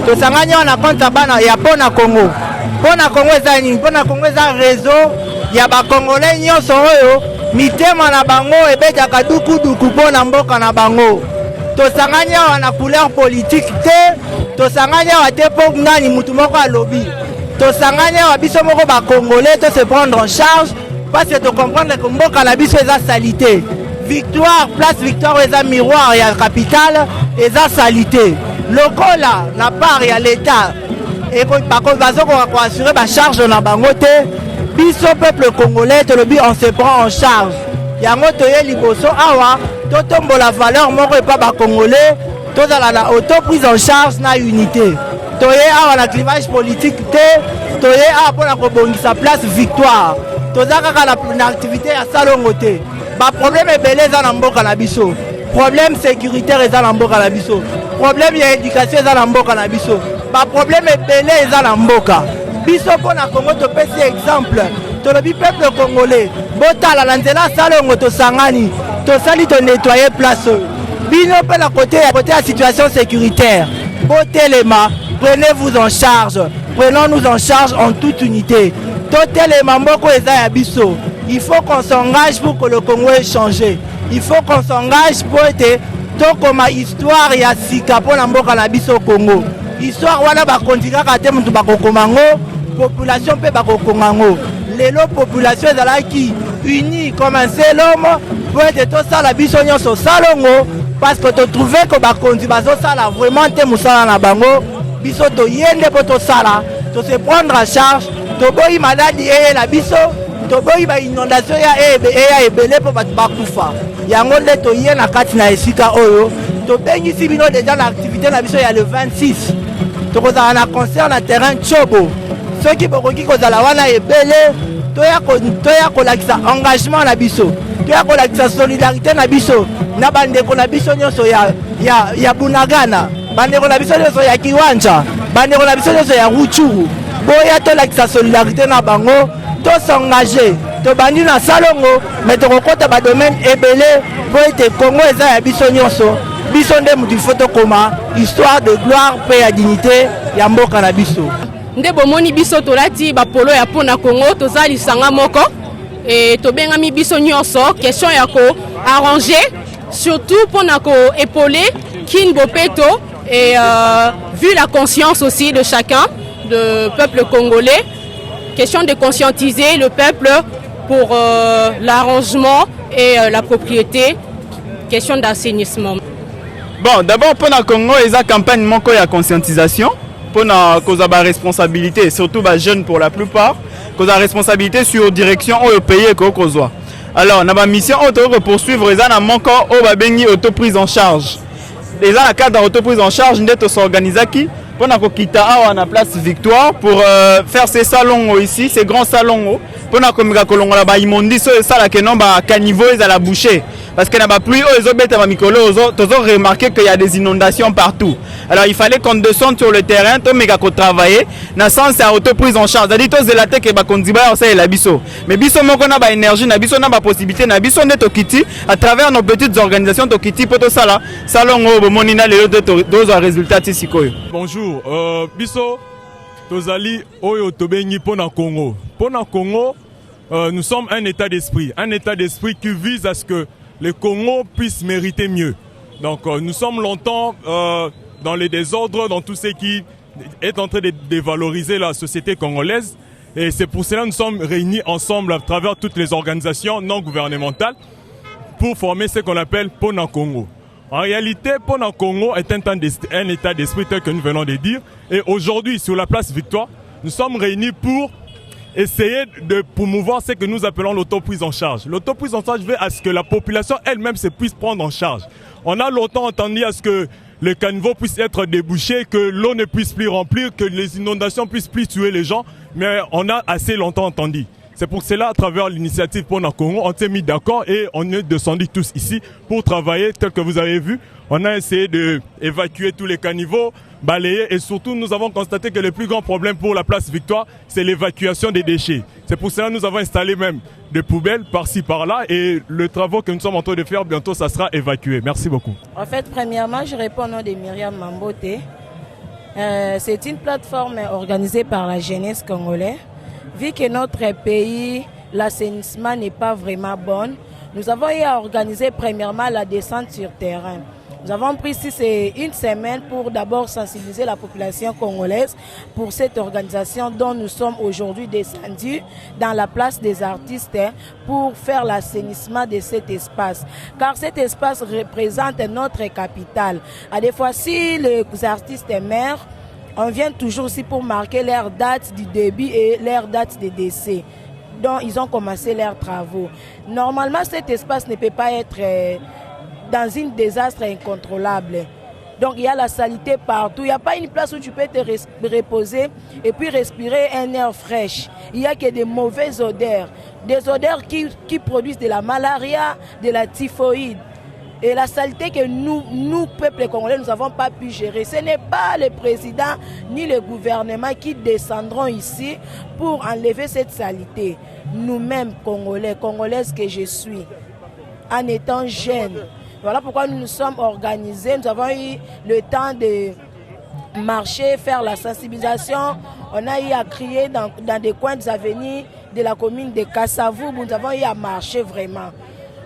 tosangani wana compte bana ya pona Congo. Pona Congo eza nini? Pona Congo eza réseau ya ba Congolais nyonso oyo mitema na bango ebetaka duku pona mboka na bango. Tosangani wana couleur politique te, tosangani wana te po ngani mutu moko alobi. Tosangani wana biso moko ba Congolais to se prendre en charge parce que to comprendre que mboka na biso eza salité. Victoire, place Victoire eza miroir ya capitale eza salité. Lokola na part ya l'état et par contre bazo ko assurer ba charge na bango te. Biso peuple congolais to lobi on se prend en charge. Yango toye liboso awa to tombola valeur moko e pa ba Congolais to za la auto prise en charge na unité. Toye awa na clivage politique te, toye awa pona ko bongisa place Victoire. Toza kaka na activité ya salongo te. Ba problème ebele eza na mboka na biso. Problème sécuritaire eza na mboka na biso. Problème ya éducation eza na mboka na biso. Ba problème ebele eza na mboka. Biso pona Congo to pesi exemple. To lobi peuple congolais. Botala la nzela salongo to sangani. To sali to nettoyer place. Bino pe na côté ya situation sécuritaire. Botelema, prenez-vous en charge. Prenons-nous en charge en toute unité. Totelema mboko eza ya biso. Il faut qu'on s'engage pour que le Congo ait changé. Il faut qu'on s'engage pour être tout comme histoire ya sika pour mboka na biso Congo. Histoire wana ba kontinga ka te mutu ba kokomango, population pe ba kokomango. Lelo population ezala ki unie comme un seul homme pour être tout ça la biso nyonso salongo parce que to trouver que ba konti bazo sala vraiment te musala na bango biso to yende po to sala to se prendre en charge to boyi maladie la biso. Toboyi ba inondation ya ebele po batu bakufa. Yango le to ye na kati na esika oyo. To bengisi bino déjà na activité na biso ya le 26. To kozala na concert na terrain Chobo. Ceux qui bokoki kozala wana ebele to ya kolakisa engagement na biso. To ya kolakisa solidarité na biso na bandeko na biso nyonso ya Bunagana. Bandeko na biso nyonso ya Kiwanja. Bandeko na biso nyonso ya Ruchuru. Boya to lakisa solidarité na bango. To s'engager, to bandi na salongo, mais to kokota ba domaine ebele pour être Congo eza ya biso nyonso. Biso nde mutu photo koma histoire de gloire pe ya dignité ya mboka na biso. Nde bomoni biso tolati ba polo ya pona Congo toza lisanga moko et to bengami biso nyonso question ya ko arranger surtout pona ko épauler kin bopeto et vu la conscience aussi de chacun de peuple congolais. Question de conscientiser le peuple pour l'arrangement et la propriété. Question d'assainissement. Bon, d'abord, pour la Congo, il y a une campagne de conscientisation pour la responsabilité, surtout les jeunes pour la plupart, la responsabilité sur direction au pays et au Kozoa. Alors, on a une mission de poursuivre les gens au auto-prise en charge. Les gens, dans le cadre d'auto-prise en charge, nous avons s'organiser qui pour quitter à place Victoire pour faire ces salons ici, ces grands salons pour na komika kolongola ba immondiso sala que non ba caniveau à la boucher parce que na ba pluie aux obètes ba mikolo aux remarqué qu'il y a des inondations partout. Alors il fallait qu'on descende sur le terrain to meka ko travailler na sens à auto-prise en charge. C'est-à-dire to zelate que ba kondiba ça la biso. Mais biso moko na ba énergie na biso na ba possibilité na biso ne to kiti à travers nos petites organisations to kiti poto sala salon o monina le deux résultats ici koyo. Bonjour, biso tozali oyo tobengi pona Congo. Pona Congo, nous sommes un état d'esprit qui vise à ce que le Congo puisse mériter mieux. Donc nous sommes longtemps dans les désordres, dans tout ce qui est en train de dévaloriser la société congolaise. Et c'est pour cela que nous sommes réunis ensemble à travers toutes les organisations non gouvernementales pour former ce qu'on appelle Pona Congo. En réalité, Pona Congo est un état d'esprit tel que nous venons de dire. Et aujourd'hui, sur la place Victoire, nous sommes réunis pour essayer de promouvoir ce que nous appelons l'autoprise en charge. L'autoprise en charge veut à ce que la population elle-même se puisse prendre en charge. On a longtemps entendu à ce que les caniveaux puissent être débouchés, que l'eau ne puisse plus remplir, que les inondations puissent plus tuer les gens. Mais on a assez longtemps entendu. C'est pour cela, à travers l'initiative Pona Congo, on s'est mis d'accord et on est descendus tous ici pour travailler tel que vous avez vu. On a essayé d'évacuer tous les caniveaux, balayer et surtout nous avons constaté que le plus grand problème pour la place Victoire, c'est l'évacuation des déchets. C'est pour cela que nous avons installé même des poubelles par-ci par-là et le travail que nous sommes en train de faire bientôt, ça sera évacué. Merci beaucoup. En fait, premièrement, je réponds au nom de Myriam Mambote. C'est une plateforme organisée par la jeunesse congolaise. Vu que notre pays, l'assainissement n'est pas vraiment bon, nous avons eu à organiser premièrement la descente sur terrain. Nous avons pris une semaine pour d'abord sensibiliser la population congolaise pour cette organisation dont nous sommes aujourd'hui descendus dans la place des artistes pour faire l'assainissement de cet espace. Car cet espace représente notre capitale. À des fois, si les artistes meurent, on vient toujours aussi pour marquer leur date du début et leur date de décès. Donc, ils ont commencé leurs travaux. Normalement, cet espace ne peut pas être dans un désastre incontrôlable. Donc, il y a la saleté partout. Il n'y a pas une place où tu peux te reposer et puis respirer un air fraîche. Il n'y a que des mauvaises odeurs. Des odeurs qui produisent de la malaria, de la typhoïde. Et la saleté que nous, peuple congolais, nous n'avons pas pu gérer. Ce n'est pas le président ni le gouvernement qui descendront ici pour enlever cette saleté. Nous-mêmes, Congolais, Congolaises que je suis, en étant jeune. Voilà pourquoi nous nous sommes organisés. Nous avons eu le temps de marcher, faire la sensibilisation. On a eu à crier dans des coins des avenues de la commune de Kassavou. Nous avons eu à marcher vraiment.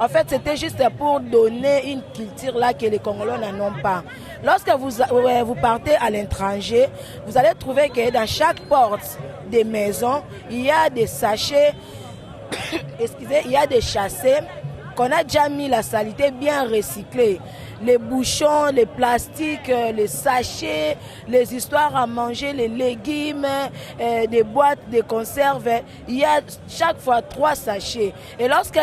En fait, c'était juste pour donner une culture là que les Congolais n'en ont pas. Lorsque vous partez à l'étranger, vous allez trouver que dans chaque porte des maisons, il y a des sachets, il y a des chassés qu'on a déjà mis la saleté bien recyclée. Les bouchons, les plastiques, les sachets, les histoires à manger, les légumes, des boîtes de conserve. Il y a chaque fois 3 sachets. Et lorsque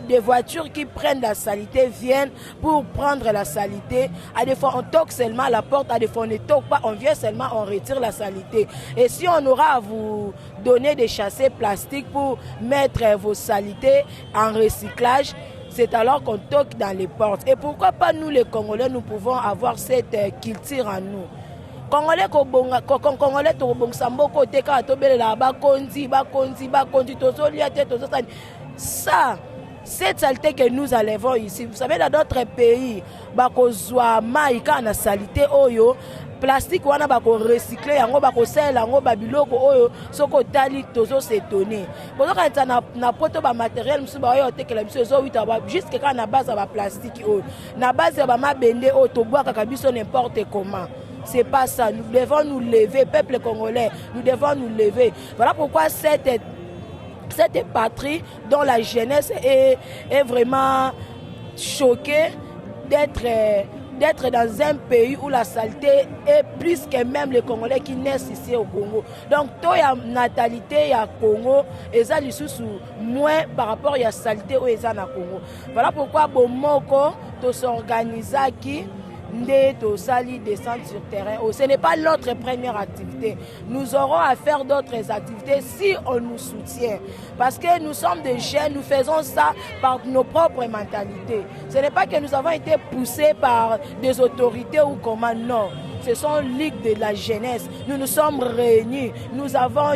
des voitures qui prennent la saleté viennent pour prendre la saleté, à des fois on toque seulement à la porte, à des fois on ne toque pas, on vient seulement, on retire la saleté. Et si on aura à vous donner des chassés plastiques pour mettre vos saletés en recyclage, c'est alors qu'on toque dans les portes. Et pourquoi pas nous les Congolais, nous pouvons avoir cette culture en nous. Congolais Congolais ça, cette saleté que nous enlevons ici, vous savez dans d'autres pays, bakozwa maïka na saleté oyo plastique wana bako recycler yango bako sela yango babiloko oyo soko tali tozo s'étonner bozo ka na poto ba matériel musu ba oyo tekela biso zo wita ba jusque quand na base ba plastique oyo na base ba mabende oyo to bois kaka biso n'importe comment. C'est pas ça, nous devons nous lever, peuple congolais, nous devons nous lever. Voilà pourquoi cette patrie dont la jeunesse est vraiment choquée d'être dans un pays où la saleté est plus que même les Congolais qui naissent ici au Congo. Donc, il y a natalité, il y a Congo, et ça, moins par rapport à la saleté où il y a au Congo. Voilà pourquoi Bomoko, to s'organise qui Sali descendre sur terrain. Ce n'est pas notre première activité. Nous aurons à faire d'autres activités si on nous soutient. Parce que nous sommes des jeunes, nous faisons ça par nos propres mentalités. Ce n'est pas que nous avons été poussés par des autorités ou comment, non. Ce sont ligues de la jeunesse. Nous nous sommes réunis. Nous avons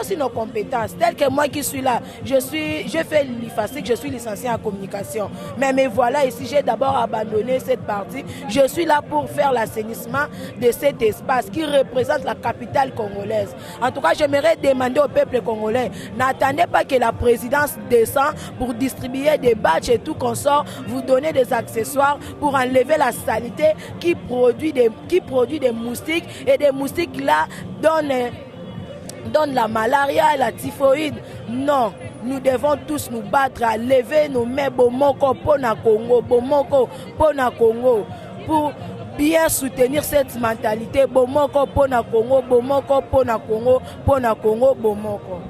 aussi nos compétences. Telles que moi qui suis là, je fais l'IFASIC, je suis licencié en communication. Mais voilà, ici, j'ai d'abord abandonné cette partie. Je suis là pour faire l'assainissement de cet espace qui représente la capitale congolaise. En tout cas, j'aimerais demander au peuple congolais, n'attendez pas que la présidence descende pour distribuer des badges et tout consort, vous donner des accessoires pour enlever la saleté qui produit des moustiques, et des moustiques là donnent la malaria, la typhoïde. Non, nous devons tous nous battre à lever nos mains bomoko pona Congo, bomoko pona Congo, pour bien soutenir cette mentalité bomoko pona Congo, bomoko pona Congo, pona Congo, bomoko.